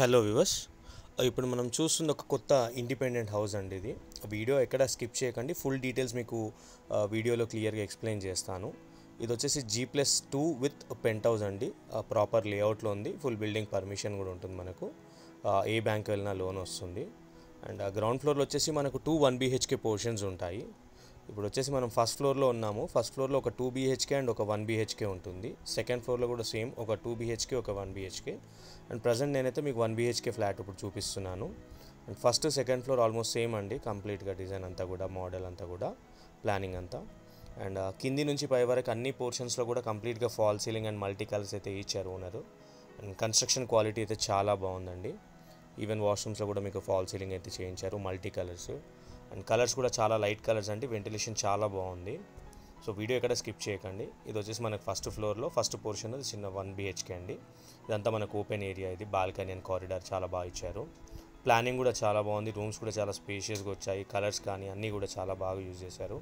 Hello viewers, ఇప్పుడు మనం చూస్తున్న ఒక కొత్త ఇండిపెండెంట్ హౌస్ అండి. ఇది వీడియో ఎక్కడ స్కిప్ చేయకండి, ఫుల్ డీటెయిల్స్ మీకు వీడియోలో క్లియర్గా ఎక్స్ప్లెయిన్ చేస్తాను. ఇది వచ్చేసి G+2 విత్ పెంట్ హౌస్ అండి. ప్రాపర్ లేఅవుట్లో ఉంది. ఫుల్ బిల్డింగ్ పర్మిషన్ కూడా ఉంటుంది మనకు. ఏ బ్యాంక్ వెళ్ళినా లోన్ వస్తుంది. అండ్ గ్రౌండ్ ఫ్లోర్లో వచ్చేసి మనకు 2 1 BHK పోర్షన్స్ ఉంటాయి. ఇప్పుడు వచ్చేసి మనం ఫస్ట్ ఫ్లోర్లో ఉన్నాము. ఫస్ట్ ఫ్లోర్లో ఒక 2 BHK అండ్ ఒక 1 BHK ఉంటుంది. సెకండ్ ఫ్లోర్లో కూడా సేమ్ ఒక 2 BHK ఒక 1 BHK. అండ్ ప్రజెంట్ నేనైతే మీకు 1 BHK ఫ్లాట్ ఇప్పుడు చూపిస్తున్నాను. And first second floor almost same అండి, కంప్లీట్గా డిజైన్ అంతా కూడా, మోడల్ అంతా కూడా, ప్లానింగ్ అంతా. అండ్ కింది నుంచి పై వరకు అన్ని పోర్షన్స్లో కూడా కంప్లీట్గా fall ceiling and multi colours అయితే ఇచ్చారు ఓనరు. అండ్ కన్స్ట్రక్షన్ క్వాలిటీ అయితే చాలా బాగుందండి. ఈవెన్ వాష్రూమ్స్లో కూడా మీకు ఫాల్ సీలింగ్ అయితే చేయించారు, మల్టీ కలర్స్. అండ్ కలర్స్ కూడా చాలా లైట్ కలర్స్ అండి. వెంటిలేషన్ చాలా బాగుంది. సో వీడియో ఎక్కడ స్కిప్ చేయకండి. ఇది వచ్చేసి మనకు ఫస్ట్ ఫ్లోర్లో ఫస్ట్ పోర్షన్ చిన్న 1 BHK అండి. ఇదంతా మనకు ఓపెన్ ఏరియా. ఇది బాల్కనీ అండ్ కారిడార్ చాలా బాగా ఇచ్చారు. ప్లానింగ్ కూడా చాలా బాగుంది. రూమ్స్ కూడా చాలా స్పేషియస్గా వచ్చాయి. కలర్స్ కానీ అన్నీ కూడా చాలా బాగా యూజ్ చేశారు.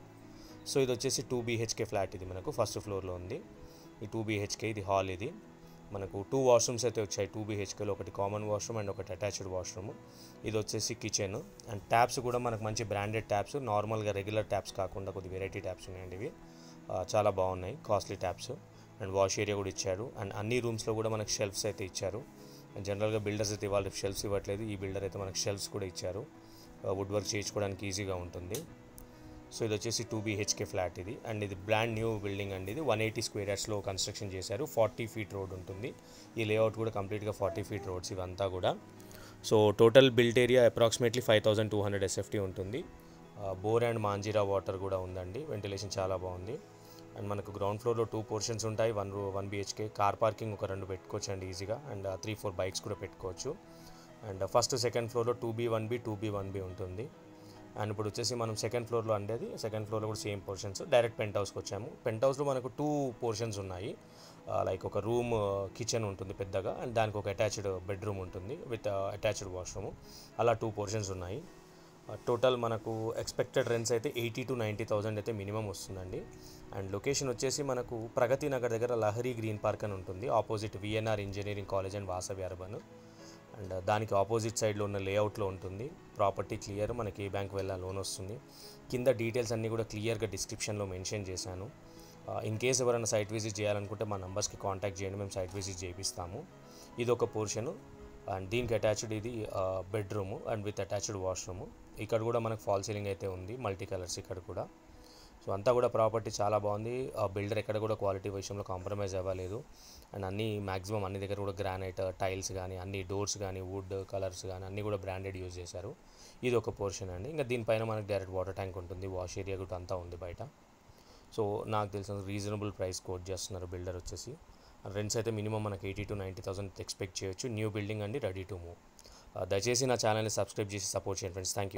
సో ఇది వచ్చేసి 2 BHK ఫ్లాట్. ఇది మనకు ఫస్ట్ ఫ్లోర్లో ఉంది. ఈ 2 BHK ఇది హాల్. ఇది మనకు 2 వాష్రూమ్స్ అయితే వచ్చాయి 2 BHKలో. ఒకటి కామన్ వాష్రూమ్ అండ్ ఒకటి అటాచ్డ్ వాష్రూమ్. ఇది వచ్చేసి కిచెన్. అండ్ ట్యాప్స్ కూడా మనకు మంచి బ్రాండెడ్ ట్యాప్స్, నార్మల్గా రెగ్యులర్ ట్యాప్స్ కాకుండా కొద్ది వెరైటీ ట్యాప్స్ ఉన్నాయండి. ఇవి చాలా బాగున్నాయి, costly taps. And wash area కూడా ఇచ్చారు. అండ్ అన్ని రూమ్స్లో కూడా మనకు షెల్ఫ్స్ అయితే ఇచ్చారు. అండ్ జనరల్గా బిల్డర్స్ అయితే ఇవాళ షెల్ఫ్స్ ఇవ్వట్లేదు. ఈ బిల్డర్ అయితే మనకు షెల్ఫ్స్ కూడా ఇచ్చారు. వుడ్ వర్క్ చేయించుకోవడానికి ఈజీగా ఉంటుంది. సో ఇది వచ్చేసి 2 BHK ఫ్లాట్ ఇది. అండ్ ఇది బ్రాండ్ న్యూ బిల్డింగ్ అండి. ఇది 180 స్క్వేర్ యార్డ్స్లో కన్స్ట్రక్షన్ చేశారు. 40 feet రోడ్ ఉంటుంది. ఈ లేఅవుట్ కూడా కంప్లీట్గా 40 feet రోడ్స్ ఇవంతా కూడా. So total built area approximately 5200 SFT ఉంటుంది. బోర్ అండ్ మాంజీరా వాటర్ కూడా ఉందండి. వెంటిలేషన్ చాలా బాగుంది. అండ్ మనకు గ్రౌండ్ ఫ్లోర్లో 2 పోర్షన్స్ ఉంటాయి. 1 BHK. కార్ పార్కింగ్ ఒక 2 పెట్టుకోవచ్చు అండి ఈజీగా. అండ్ 3-4 బైక్స్ కూడా పెట్టుకోవచ్చు. అండ్ ఫస్ట్ సెకండ్ ఫ్లోర్లో 2B 1B 2B 1B ఉంటుంది. అండ్ ఇప్పుడు వచ్చేసి మనం సెకండ్ ఫ్లోర్లో ఉండేది. సెకండ్ ఫ్లోర్లో కూడా సేమ్ పోర్షన్స్. డైరెక్ట్ పెంట్ హౌస్కి వచ్చాము. పెంట్ హౌస్లో మనకు 2 పోర్షన్స్ ఉన్నాయి. లైక్ ఒక రూమ్, కిచెన్ ఉంటుంది పెద్దగా, అండ్ దానికి ఒక అటాచ్డ్ బెడ్రూమ్ ఉంటుంది విత్ అటాచ్డ్ వాష్రూమ్. అలా 2 పోర్షన్స్ ఉన్నాయి. టోటల్ మనకు ఎక్స్పెక్టెడ్ రెంట్స్ అయితే 80,000 to 90,000 అయితే మినిమం వస్తుందండి. అండ్ లొకేషన్ వచ్చేసి మనకు ప్రగతి నగర్ దగ్గర లహరి గ్రీన్ పార్క్ అని ఉంటుంది. Opposite VNR engineering college and Vasavi urban. And దానికి ఆపోజిట్ సైడ్లో ఉన్న లేఅవుట్లో ఉంటుంది. ప్రాపర్టీ క్లియర్, మనకి ఏ బ్యాంక్ వెళ్ళా లోన్ వస్తుంది. కింద డీటెయిల్స్ అన్నీ కూడా క్లియర్గా డిస్క్రిప్షన్లో మెన్షన్ చేశాను. ఇన్ కేస్ ఎవరైనా సైట్ విజిట్ చేయాలనుకుంటే మా నంబర్స్కి కాంటాక్ట్ చేయండి, మేము సైట్ విజిట్ చేయిస్తాము. ఇది ఒక పోర్షను. అండ్ దీనికి అటాచ్డ్ ఇది bedroom and with attached washroom. ఇక్కడ కూడా మనకు ఫాల్ సీలింగ్ అయితే ఉంది, మల్టీ కలర్స్ ఇక్కడ కూడా. సో అంతా కూడా ప్రాపర్టీ చాలా బాగుంది. బిల్డర్ ఎక్కడ కూడా క్వాలిటీ విషయంలో కాంప్రమైజ్ అవ్వలేదు. అండ్ అన్నీ మ్యాక్సిమం అన్ని దగ్గర కూడా గ్రానైట్ టైల్స్ కానీ, అన్ని డోర్స్ కానీ, వుడ్ కలర్స్ కానీ అన్నీ కూడా బ్రాండెడ్ యూజ్ చేశారు. ఇది ఒక పోర్షన్ అండి. ఇంకా దీనిపైన మనకు డైరెక్ట్ వాటర్ ట్యాంక్ ఉంటుంది. వాష్ ఏరియా కూడా అంతా ఉంది బయట. సో నాకు తెలిసిన రీజనబుల్ ప్రైస్ కోట్ చేస్తున్నారు బిల్డర్ వచ్చేసి. రెంట్స్ అయితే మినిమం మనకు 80,000 to 90,000 ఎక్స్పెక్ట్ చేయొచ్చు. న్యూ బిల్డింగ్ అండి, రెడీ టు మూవ్. దయచేసి నా ఛానల్ని సబ్స్క్రైబ్ చేసి సపోర్ట్ చేయండి ఫ్రెండ్స్. Thank you.